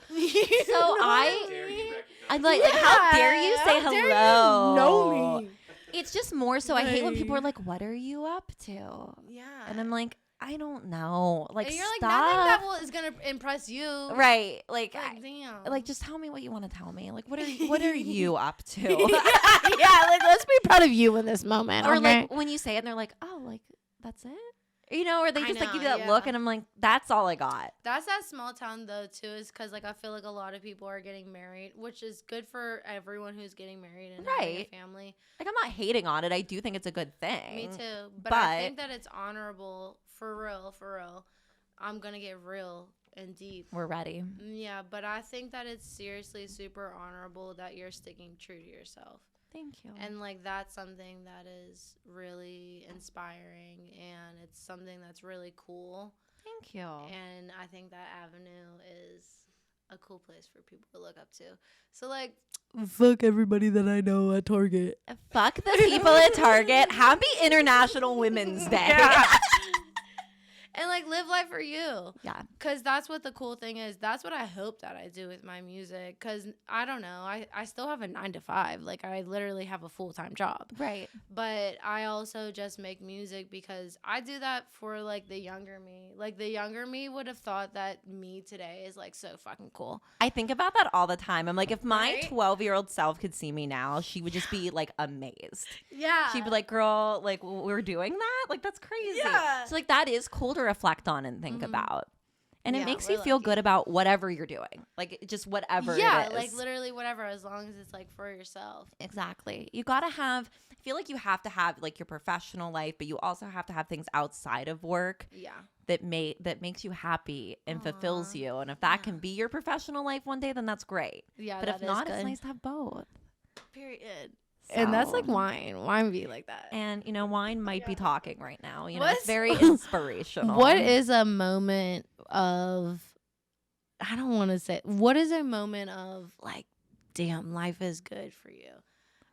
So How dare you recognize I'm like, me? how dare you say How dare hello? you know me? It's just more so I hate when people are Like- like, what are you up to? Yeah, And I'm like, I don't know. Like, and you're like, stop. nothing that is gonna impress you, Right. Like, Like, damn. like, just tell me what you want to tell me. Like, what are you up to? yeah, like let's be proud of you in this moment. Or okay? like when you say it and they're like, oh, like, that's it? You know, or they I just like give know, you that look yeah. and I'm like, that's all I got. That's that small town though too, is because like I feel like a lot of people are getting married, which is good for everyone who's getting married and having a Right. family. Like, I'm not hating on it. I do think it's a good thing. Me too, but I but- think that it's honorable for real. For real, I'm gonna get real and deep. We're ready. Yeah, but I think that it's seriously super honorable that you're sticking true to yourself. Thank you. And like that's something that is really inspiring and it's something that's really cool. Thank you. And I think that avenue is a cool place for people to look up to. So like, fuck everybody that I know at Target. Fuck the people at Target. Happy International Women's Day. Yeah. And like live life for you. Yeah. Cause that's what the cool thing is. That's what I hope that I do with my music. Cause I don't know. I still have a 9 to 5. Like I literally have a full-time job. Right. But I also just make music because I do that for like the younger me. Like the younger me would have thought that me today is like so fucking cool. I think about that all the time. I'm like, if my Right? 12-year-old self could see me now, she would just be like amazed. Yeah. She'd be like, girl, like we're doing that? Like that's crazy. Yeah. So like that is cool to reflect on and think about. And Yeah, it makes we're you feel lucky. good about whatever you're doing. Like just whatever yeah, it is. like literally whatever, as long as it's like for yourself. Exactly. You got to have, I feel like you have to have like your professional life, but you also have to have things outside of work Yeah. that makes you happy and fulfills Aw, you. And if that yeah. can be your professional life one day, then that's great. Yeah, But if not, it's nice to have both. Period. And that's like So- wine. Wine be like that. And you know, wine might be Yeah. talking right now. You know, What's- it's very inspirational. What is a moment of, I don't want to say, what is a moment of like, damn, life is good for you?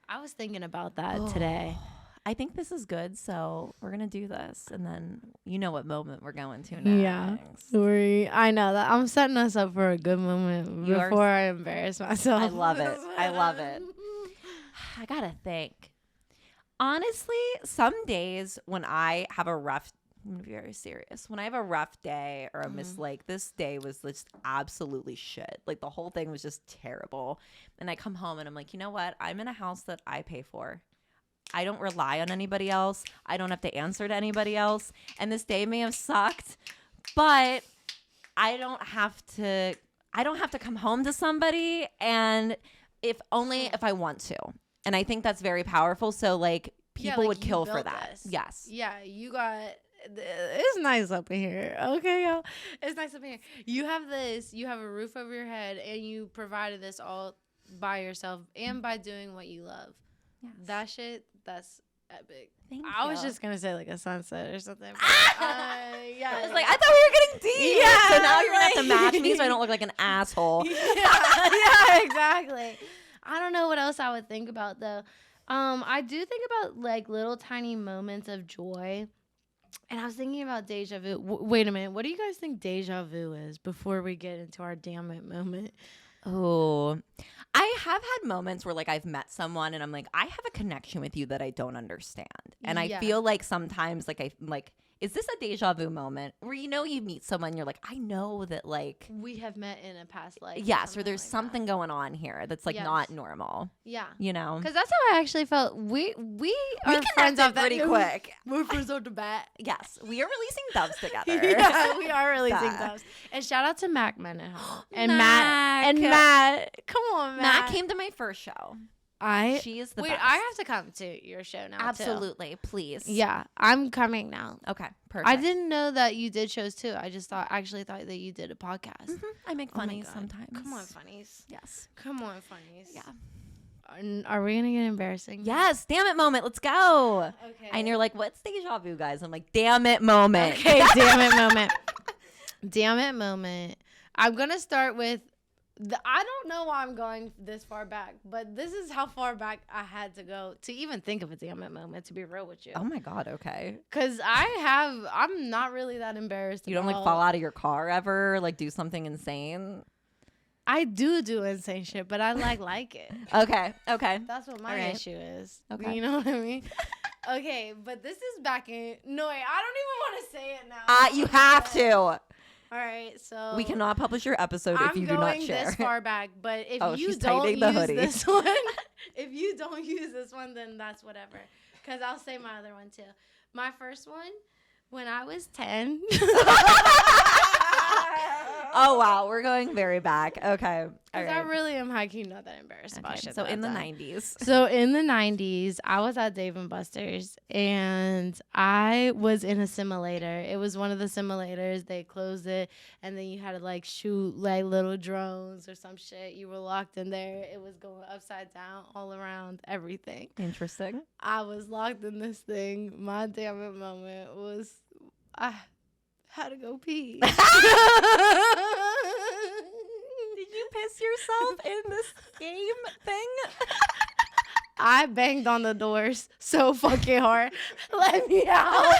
I was thinking about that today. I think this is good, so we're gonna do this, and then you know what moment we're going to next. Yeah. I know that I'm setting us up for a good moment You are- before I embarrass myself. I love it. I love it. I gotta think. Honestly, some days when I have a rough, I'm gonna be very serious. When I have a rough day or like this day was just absolutely shit. Like the whole thing was just terrible. And I come home and I'm like, you know what? I'm in a house that I pay for. I don't rely on anybody else. I don't have to answer to anybody else. And this day may have sucked, but I don't have to come home to somebody, and if I want to. And I think that's very powerful. So like people like, would you kill for built that. this. Yes. Yeah, you got. It's nice up in here. Okay, y'all. It's nice up in here. You have this. You have a roof over your head, and you provided this all by yourself and by doing what you love. Yes. That shit. That's epic. Thank I was you. just gonna say like a sunset or something. But, yeah. I was like, I thought we were getting deep. Yeah, So now you're gonna have to like- match me so I don't look like an asshole. yeah, exactly. I don't know what else I would think about though. I do think about like little tiny moments of joy. And I was thinking about deja vu. Wait a minute. What do you guys think deja vu is before we get into our damn it moment? Oh, I have had moments where like I've met someone and I'm like, I have a connection with you that I don't understand. And I Yeah. feel like sometimes like is this a deja vu moment where you meet someone, you're like, I know that like, We have met in a past life. yes, or there's like that. something going on here that's like Yes. not normal, Yeah. you know? Because that's how I actually felt. We are friends connected off that pretty quick. We're friends off the bat. Yes, we are releasing doves together. Yeah, we are releasing Duh. those. And shout out to Mac Mendenhall and Mac. Matt. Come on, Matt. Matt came to my first show. She is the wait. best. I have to come to your show now. too. Absolutely, please. Yeah, I'm coming now. Okay, perfect. I didn't know that you did shows too. I just actually thought that you did a podcast. Mhm, I make Oh my funnies God. sometimes. Come on, funnies. Yes. Come on, funnies. Yeah. Are we gonna get embarrassing? Yes. Damn it moment. Let's go. Okay. And you're like, what's deja vu, guys? I'm like, damn it moment. Okay. Damn it moment. Damn it moment. I'm gonna start with. I don't know why I'm going this far back, but this is how far back I had to go to even think of a damn it moment. To be real with you, Oh my God. Okay. because I'm not really that embarrassed. You don't like about- fall out of your car ever? Like do something insane? I do insane shit, but I like it. Okay. Okay. That's what my All right. issue is. Okay. You know what I mean? Okay, but this is back in. No, wait, I don't even want to say it now. You have to. All right, so We cannot publish your episode I'm if you do not going share. this far back, but if Oh, you she's don't tightening use the hoodie. this one, if you don't use this one, then that's whatever. Because I'll say my other one too. My first one, when I was 10. Oh wow, we're going very back. Okay. All Because I right. really am high-key not that embarrassed about Okay, shit. so that in the I've done. 90s. So in the 90s, I was at Dave & Buster's and I was in a simulator. It was one of the simulators. They closed it and then you had to like shoot like little drones or some shit. You were locked in there. It was going upside down all around everything. Interesting. I was locked in this thing. My damn it moment was had to go pee. Did you piss yourself in this game thing? I banged on the doors so fucking hard. Let me out.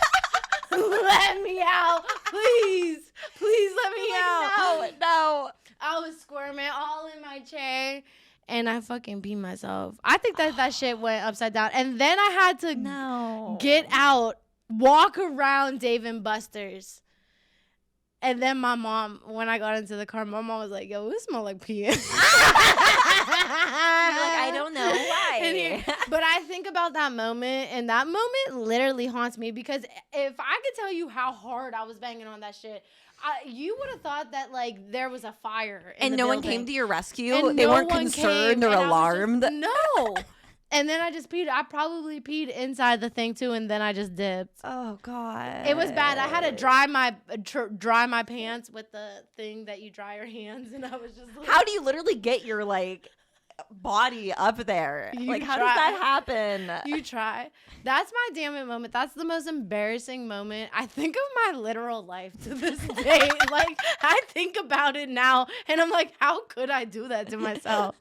Let me out. Please. Please let me out. No. I was squirming all in my chair. And I fucking peed myself. I think that shit went upside down. And then I had to get out, walk around Dave and Buster's. And then my mom, when I got into the car, my mom was like, yo, it smells like pee. You're like, I don't know why. But I think about that moment, and that moment literally haunts me because if I could tell you how hard I was banging on that shit, you would have thought that like there was a fire in and the no building. one came to your rescue. And They no weren't one concerned came, or and I was alarmed. just, no. And then I just peed. I probably peed inside the thing too, and then I just dipped. Oh God, It was bad. I had to dry my pants with the thing that you dry your hands, and I was just like, how do you literally get your like body up there? You Like, how try. does that happen? You try. That's my damn it moment. That's the most embarrassing moment. I think of my literal life to this day. Like, I think about it now, and I'm like, how could I do that to myself?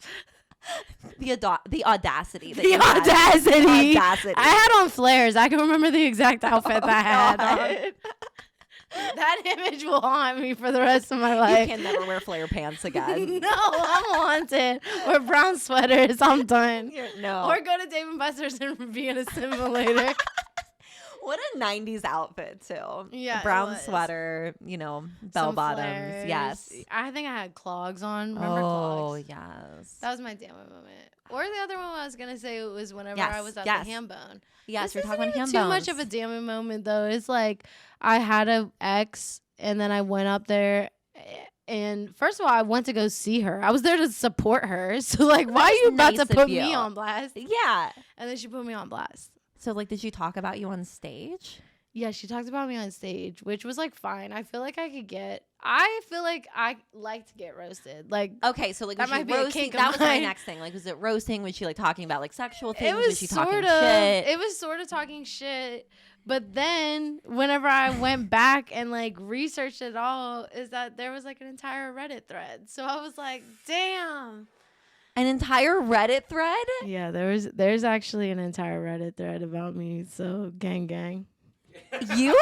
The audacity. That The you had. audacity. Audacity. I had on flares. I can remember the exact outfit that I had God. on. That image will haunt me for the rest of my You life. can never wear flare pants again. No, I'm haunted. Or brown sweaters. I'm done. No. Or go to Dave and Buster's and be in a simulator. What a 90s outfit, too. Yeah, it Brown was. sweater, bell Some bottoms. flares. Yes. I think I had clogs on. Remember Oh, clogs? yes. That was my damn it moment. Or the other one I was going to say was whenever Yes, I was at yes. the ham bone. Yes, This we're talking about isn't ham too much of a damn it moment, though. It's like I had an ex, and then I went up there. And first of all, I went to go see her. I was there to support her. So, like, why are you about nice to of put you. me on blast? Yeah. And then she put me on blast. So, like, did she talk about you on stage? Yeah, she talked about me on stage, which was like fine. I feel like I like to get roasted. Like, Okay, so like That was she might be a roasting? kink of That was my mine. next thing. Like, was it roasting? Was she like talking about like sexual things? it was Was she talking sort of shit? it was sort of talking shit. But then whenever I went back and like researched it all, is that there was like an entire Reddit thread. So I was like, damn. An entire Reddit thread? Yeah, there's actually an entire Reddit thread about me. So gang. You are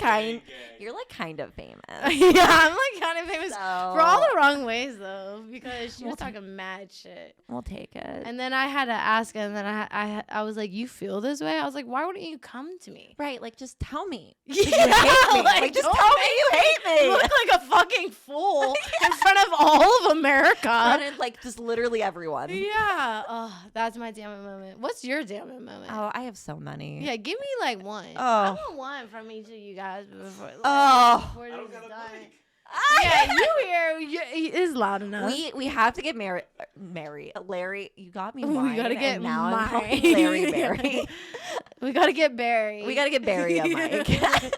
like you're like kind of famous. Yeah, I'm like kind of famous So- for all the wrong ways though, because she was Well, talking mad shit. We'll take it. And then I had to ask, and then I was like, "You feel this way?" I was like, "Why wouldn't you come to me?" Right, like just tell me. Yeah, You hate me. Like just don't tell me make you hate me. look like a fucking fool in front of all of America. Fronted, like just literally everyone. Yeah. Oh, that's my damn it moment. What's your damn it moment? Oh, I have so many. Yeah, give me like one. Oh. I want one from each of you guys before. Oh. I this don't is got a done. mic. Yeah, it's loud enough. We have to get Larry. You got me. We Mine, gotta get and now I'm calling mine. Larry Barry. We gotta get Barry. We gotta get Barry a mic.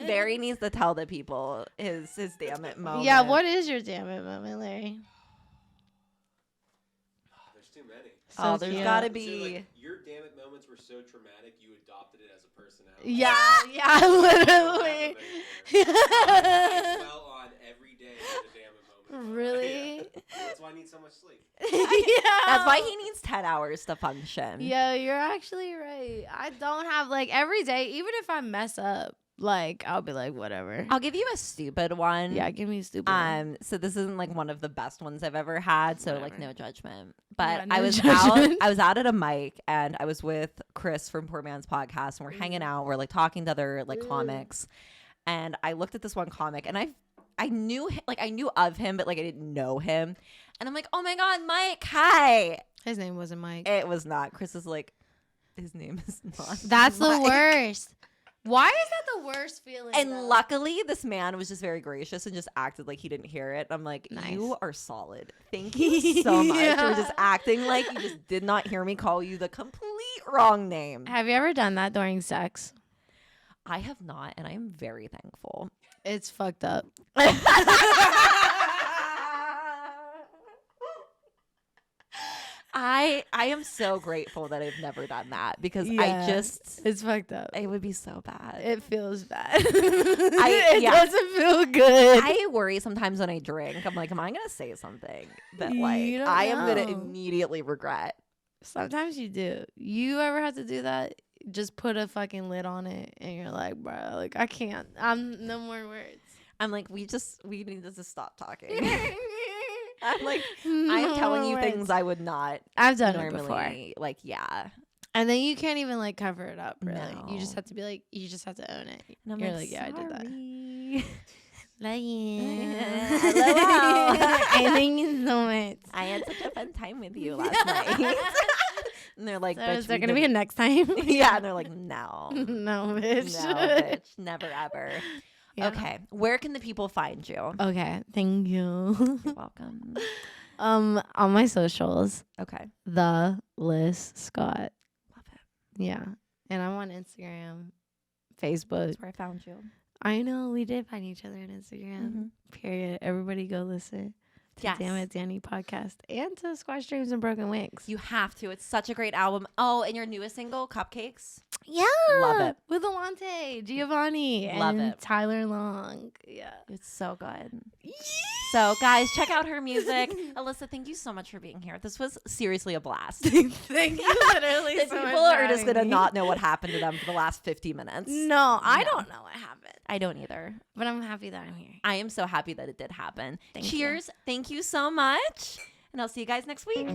Barry needs to tell the people his damn it moment. Yeah, what is your damn it moment, Larry? There's too many. Oh, So there's cute. gotta So, be. like, your damn it moments were so traumatic, you adopted it as a personality. Yeah, literally. I fell on every day as a damn it moment. Really? Yeah. That's why I need so much sleep. Yeah. That's why he needs 10 hours to function. Yeah, you're actually right. I don't have like every day, even if I mess up, like I'll be like, whatever. I'll give you a stupid one. Yeah, give me a stupid one. So this isn't like one of the best ones I've ever had, so like Whatever. no judgment. But Yeah, no I was judgment. out at a mic and I was with Chris from Poor Man's Podcast and we're hanging out, we're like talking to other like comics. And I looked at this one comic and I knew I knew of him, but like I didn't know him. And I'm like, "Oh my god, Mike, hi." His name wasn't Mike. It was not. Chris is like, his name is not. That's the Mike. worst. Why is that the worst feeling? And though? luckily, this man was just very gracious and just acted like he didn't hear it. I'm like, Nice. you are solid. Thank you so much Yeah. for just acting like you just did not hear me call you the complete wrong name. Have you ever done that during sex? I have not, and I am very thankful. It's fucked up. I am so grateful that I've never done that because it's fucked up. it would be so bad. It feels bad. It doesn't feel good. I worry sometimes when I drink. I'm like, am I gonna say something that like You don't I am gonna know. immediately regret? Sometimes you do. You ever have to do that? Just put a fucking lid on it, and you're like, bro, like I can't. I'm no more words. I'm like, we need to just stop talking. I'm like, I am telling you things I would not. I've done normally, it before. Like, yeah. And then you can't even like cover it up, really. No. You just have to be like, you just have to own it. And I'm You're like, yeah, I did that. sorry. I thank you so much. I had such a fun time with you last night. And they're like, So bitch, is there we gonna be a didn't- next time? Yeah, and they're like, no. No, bitch. No, bitch. Never ever. Yeah. Okay. Where can the people find you? Okay, thank you. You're welcome. On my socials, Okay. the Liz Scott. Love it. Yeah, and I'm on Instagram, Facebook. That's where I found you. I know we did find each other on Instagram. Mhm. Period. Everybody go listen to Yes. Dammit Danii podcast and to Squash Dreams and Broken Wings. You have to. It's such a great album. Oh, and your newest single, Cupcakes. Yeah, Love it. with Alante, Giovanni, Love and it. Tyler Long. Yeah. It's so good. So, guys, check out her music. Alyssa, thank you so much for being here. This was seriously a blast. Thank you, literally. The so people much are for just having gonna me. not know what happened to them for the last 50 minutes. No, I No. don't know what happened, I don't either. but I'm happy that I'm here. I am so happy that it did happen. Thank you. Cheers. Thank you so much. And I'll see you guys next week.